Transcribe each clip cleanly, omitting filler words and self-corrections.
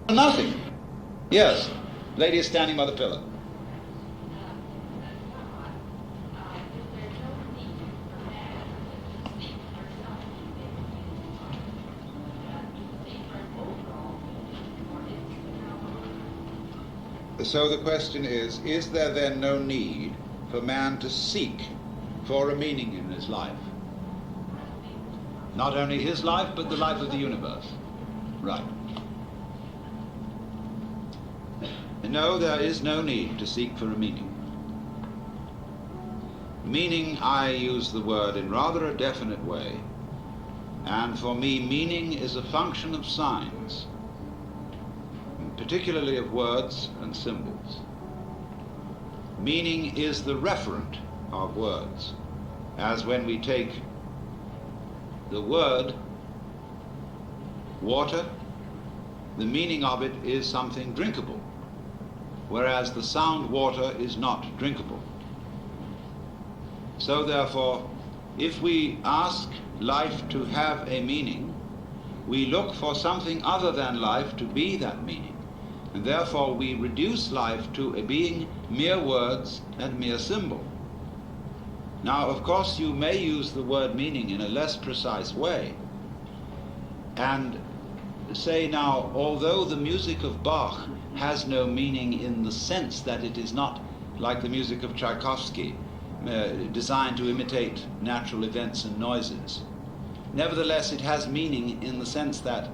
Nothing. Yes. Lady is standing by the pillar. So the question is there then no need for man to seek for a meaning in his life? Not only his life, but the life of the universe. Right. No, there is no need to seek for a meaning. Meaning, I use the word in rather a definite way, and for me meaning is a function of signs, particularly of words and symbols. Meaning is the referent of words, as when we take the word water, the meaning of it is something drinkable, whereas the sound water is not drinkable. So therefore, if we ask life to have a meaning, we look for something other than life to be that meaning, and therefore we reduce life to a being mere words and mere symbol. Now, of course, you may use the word meaning in a less precise way and say, now, although the music of Bach has no meaning in the sense that it is not like the music of Tchaikovsky, designed to imitate natural events and noises, nevertheless it has meaning in the sense that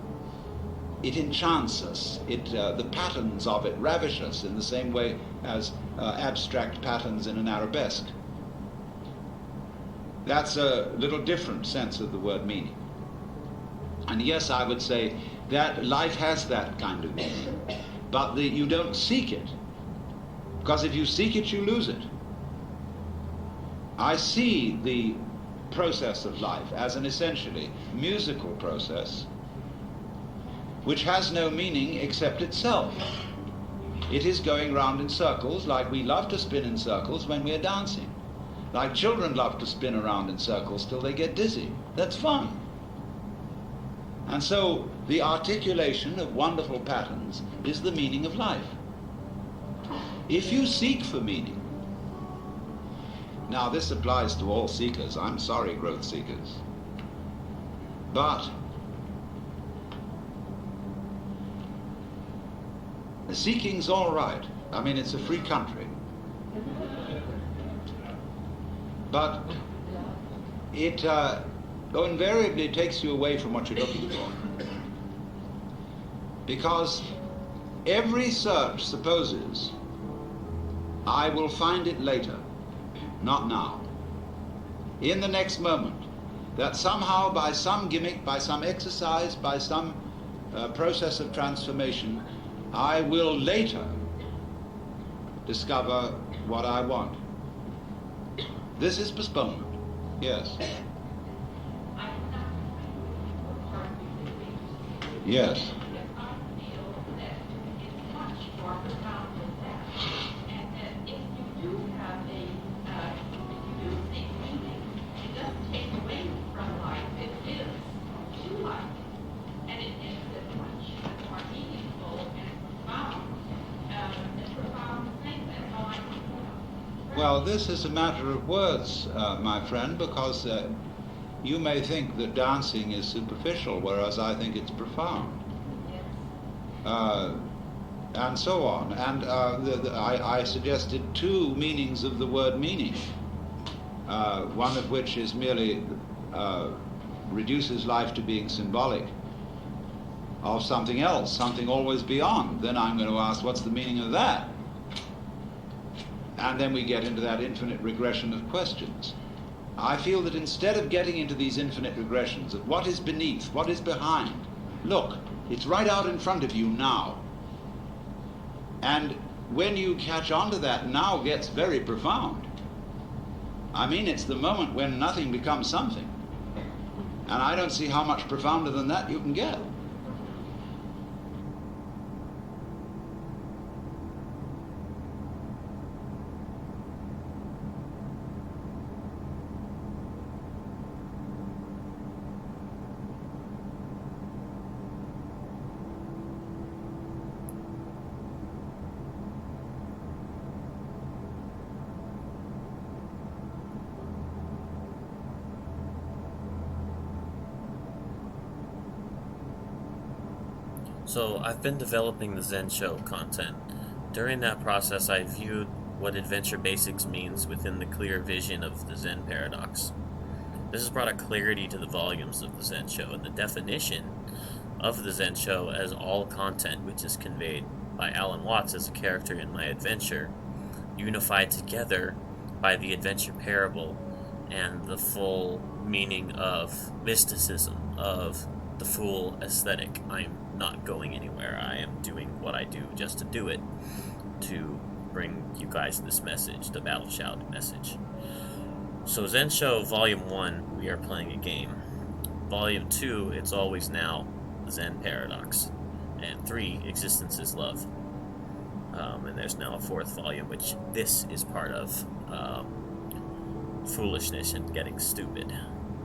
it enchants us, the patterns of it ravish us in the same way as abstract patterns in an arabesque. That's a little different sense of the word meaning. And yes, I would say that life has that kind of meaning, but you don't seek it, because if you seek it, you lose it. I see the process of life as an essentially musical process which has no meaning except itself. It is going round in circles, like we love to spin in circles when we're dancing. Like children love to spin around in circles till they get dizzy. That's fun. And so the articulation of wonderful patterns is the meaning of life. If you seek for meaning, now this applies to all seekers, I'm sorry, growth seekers, but the seeking's all right. I mean, it's a free country. But it invariably takes you away from what you're looking for. Because every search supposes I will find it later, not now, in the next moment, that somehow by some gimmick, by some exercise, by some process of transformation, I will later discover what I want. This is postponement, yes. Yes. Well, this is a matter of words, my friend, because you may think that dancing is superficial, whereas I think it's profound. And so on. And I suggested two meanings of the word meaning, one of which is merely reduces life to being symbolic of something else, something always beyond. Then I'm going to ask, what's the meaning of that? And then we get into that infinite regression of questions. I feel that instead of getting into these infinite regressions of what is beneath, what is behind, look, it's right out in front of you now. And when you catch on to that, now gets very profound. I mean, it's the moment when nothing becomes something. And I don't see how much profounder than that you can get. So I've been developing the Zen Show content. During that process, I viewed what adventure basics means within the clear vision of the Zen paradox. This has brought a clarity to the volumes of the Zen Show and the definition of the Zen Show as all content which is conveyed by Alan Watts as a character in my adventure, unified together by the adventure parable and the full meaning of mysticism, of the fool aesthetic. I'm not going anywhere. I am doing what I do just to do it, to bring you guys this message, the Battle Shout message. So Zen Show Volume 1, we are playing a game. Volume 2, It's Always Now, Zen Paradox. And 3, Existence is Love. And there's now a 4th volume, which this is part of. Foolishness and Getting Stupid.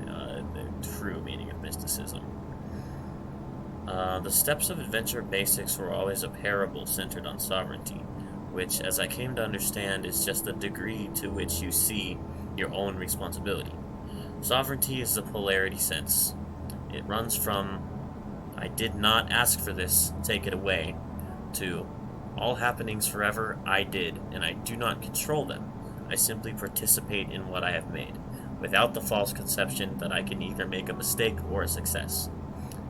The true meaning of mysticism. The steps of adventure basics were always a parable centered on sovereignty, which, as I came to understand, is just the degree to which you see your own responsibility. Sovereignty is the polarity sense. It runs from, I did not ask for this, take it away, to, all happenings forever, I did, and I do not control them. I simply participate in what I have made, without the false conception that I can either make a mistake or a success.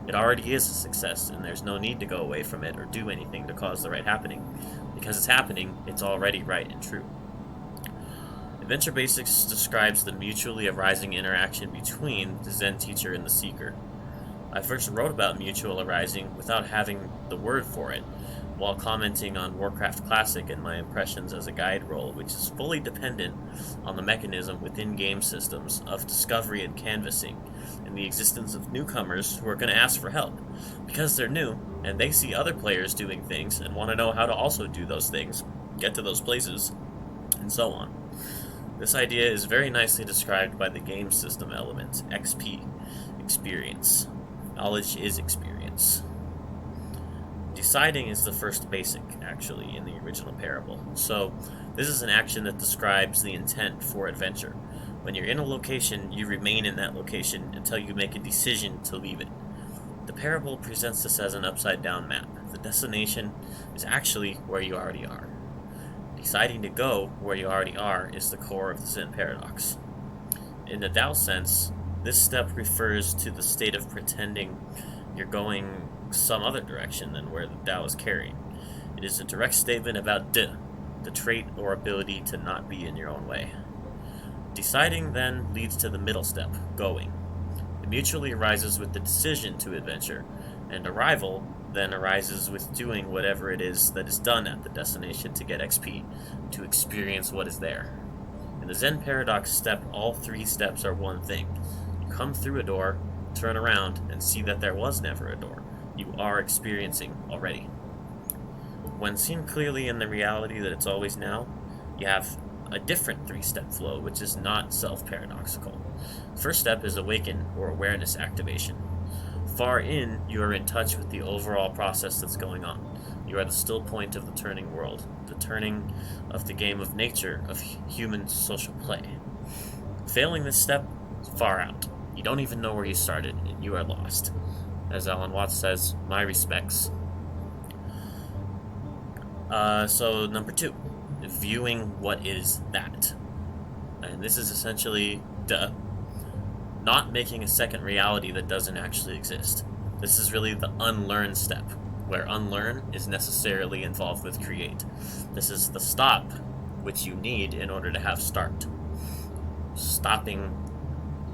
It already is a success, and there's no need to go away from it or do anything to cause the right happening. Because it's happening, it's already right and true. Adventure Basics describes the mutually arising interaction between the Zen teacher and the seeker. I first wrote about mutual arising without having the word for it, while commenting on Warcraft Classic and my impressions as a guide role, which is fully dependent on the mechanism within game systems of discovery and canvassing, and the existence of newcomers who are going to ask for help, because they're new, and they see other players doing things and want to know how to also do those things, get to those places, and so on. This idea is very nicely described by the game system element, XP, experience. Knowledge is experience. Deciding is the first basic, actually, in the original parable. So, this is an action that describes the intent for adventure. When you're in a location, you remain in that location until you make a decision to leave it. The parable presents this as an upside-down map. The destination is actually where you already are. Deciding to go where you already are is the core of the Zen paradox. In the Tao sense, this step refers to the state of pretending you're going some other direction than where the Tao is carrying. It is a direct statement about De, the trait or ability to not be in your own way. Deciding then leads to the middle step, going. It mutually arises with the decision to adventure, and arrival then arises with doing whatever it is that is done at the destination to get XP, to experience what is there. In the Zen paradox step, all 3 steps are one thing. You come through a door, turn around, and see that there was never a door. You are experiencing already. When seen clearly in the reality that it's always now, you have a different 3-step flow, which is not self-paradoxical. First step is awaken, or awareness activation. Far in, you are in touch with the overall process that's going on. You are the still point of the turning world, the turning of the game of nature, of human social play. Failing this step, far out. You don't even know where you started, and you are lost. As Alan Watts says, my respects. So number 2, viewing what is that. And this is essentially, not making a second reality that doesn't actually exist. This is really the unlearn step, where unlearn is necessarily involved with create. This is the stop which you need in order to have start. Stopping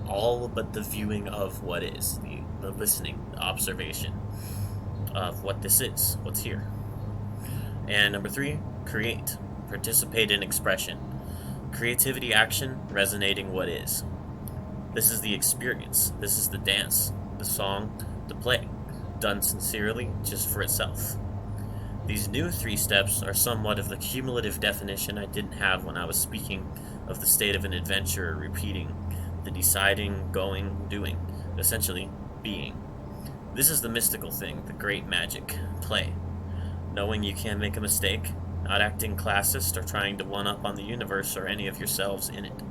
all but the viewing of what is, the listening, the observation of what this is, what's here. And number 3, create. Participate in expression. Creativity action, resonating what is. This is the experience. This is the dance, the song, the play, done sincerely, just for itself. These new 3 steps are somewhat of the cumulative definition I didn't have when I was speaking of the state of an adventure, repeating, the deciding, going, doing, essentially being. This is the mystical thing, the great magic, play. Knowing you can't make a mistake, not acting classist or trying to one-up on the universe or any of yourselves in it.